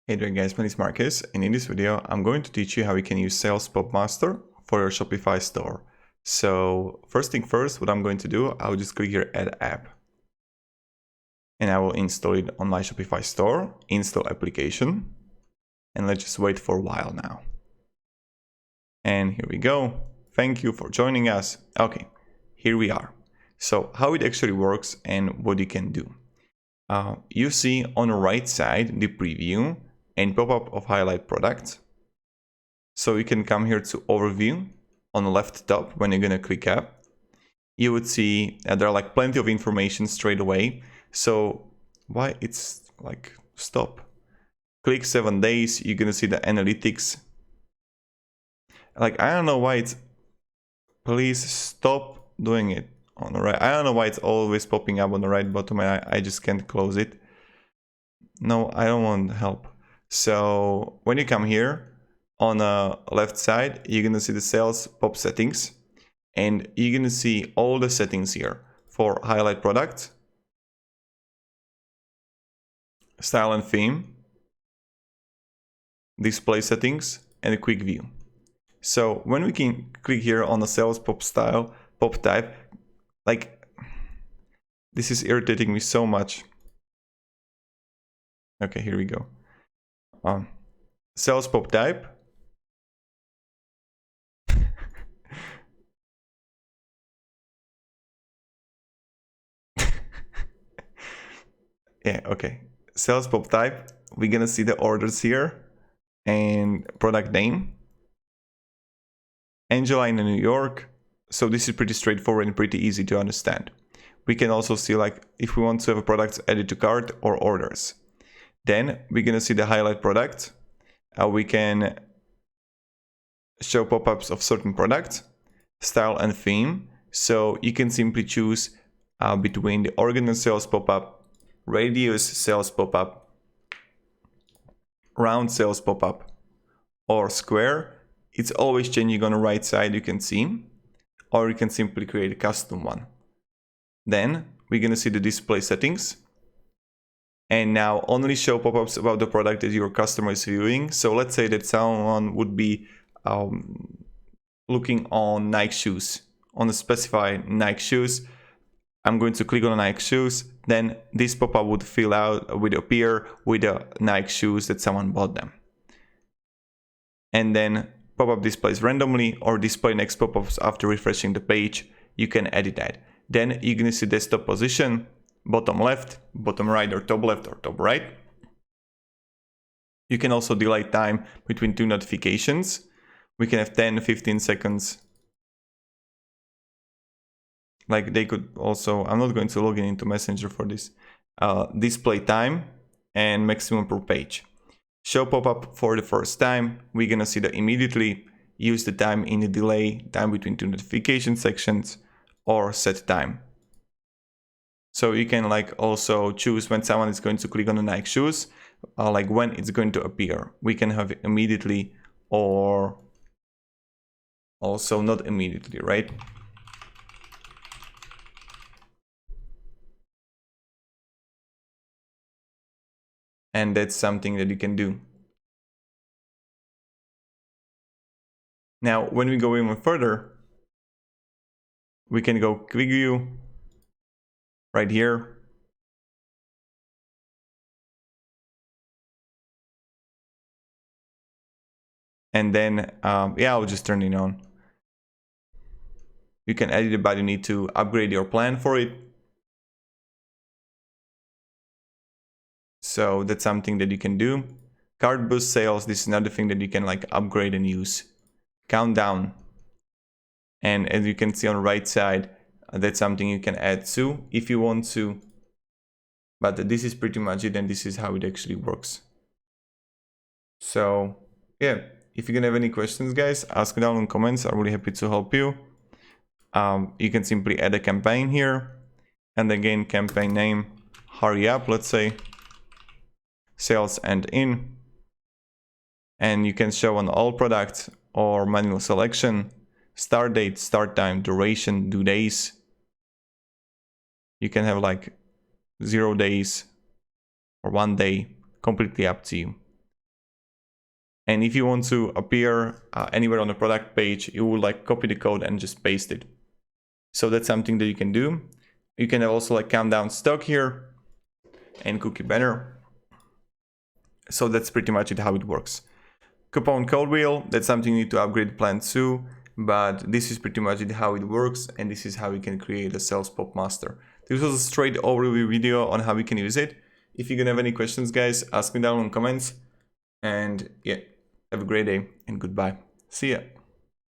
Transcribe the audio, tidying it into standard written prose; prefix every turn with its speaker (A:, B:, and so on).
A: Hey there guys, my name is Marcus, and in this video I'm going to teach you how you can use Sales Pop Master for your Shopify store. So first thing first, what I'm going to do, I'll just click here Add App. And I will install it on my Shopify store, install application, and let's just wait for a while now. And here we go. Thank you for joining us. Okay, here we are. So how it actually works and what you can do. You see on the right side the preview and pop-up of highlight products. So you can come here to overview on the left top. When you're gonna click up, you would see there are like plenty of information straight away. So why it's like stop, click 7 days, you're gonna see the analytics. Like I don't know why it's, please stop doing it on the right. I don't know why it's always popping up on the right bottom and I just can't close it. No, I don't want help. So when you come here on the left side, you're gonna see the Sales Pop settings, and you're gonna see all the settings here for highlight product, style and theme, display settings, and a quick view. So when we can click here on the Sales Pop style, pop type, like this is irritating me so much. Okay, here we go. Sales Pop type. Yeah, okay. Sales Pop type. We're gonna see the orders here and product name. Angelina, New York. So this is pretty straightforward and pretty easy to understand. We can also see like if we want to have a product added to cart or orders. Then we're gonna see the highlight product. We can show pop-ups of certain products, style and theme. So you can simply choose between the organelle sales pop-up, radius sales pop-up, round sales pop-up, or square. It's always changing on the right side, you can see, or you can simply create a custom one. Then we're gonna see the display settings. And now only show pop-ups about the product that your customer is viewing. So let's say that someone would be looking on Nike shoes, on a specified Nike shoes. I'm going to click on Nike shoes. Then this pop-up would appear with the Nike shoes that someone bought them. And then pop-up displays randomly or display next pop-ups after refreshing the page. You can edit that. Then you're gonna see desktop position, bottom left, bottom right, or top left or top right. You can also delay time between two notifications. We can have 10, 15 seconds. Like they could also, I'm not going to log in into Messenger for this. Display time and maximum per page. Show pop-up for the first time. We're gonna see that immediately. Use the time in the delay, time between two notification sections, or set time. So you can like also choose when someone is going to click on the Nike shoes, like when it's going to appear. We can have it immediately or also not immediately, right? And that's something that you can do. Now, when we go even further, we can go quick view right here. And then, yeah, I'll just turn it on. You can edit it, but you need to upgrade your plan for it. So that's something that you can do. Cart boost sales, this is another thing that you can like upgrade and use. Countdown. And as you can see on the right side, that's something you can add to if you want to. But this is pretty much it, and this is how it actually works. So yeah, if you can have any questions, guys, ask down in comments. I'm really happy to help you. You can simply add a campaign here. And again, campaign name, hurry up, let's say. Sales and in. And you can show on all products or manual selection. Start date, start time, duration, due days. You can have like 0 days or 1 day, completely up to you. And if you want to appear anywhere on the product page, you will like copy the code and just paste it. So that's something that you can do. You can also like countdown stock here and cookie banner. So that's pretty much it how it works. Coupon code wheel, that's something you need to upgrade plan to, but this is pretty much it how it works, and this is how you can create a Sales Pop Master. This was a straight overview video on how we can use it. If you're gonna have any questions, guys, ask me down in comments. And yeah, have a great day and goodbye. See ya.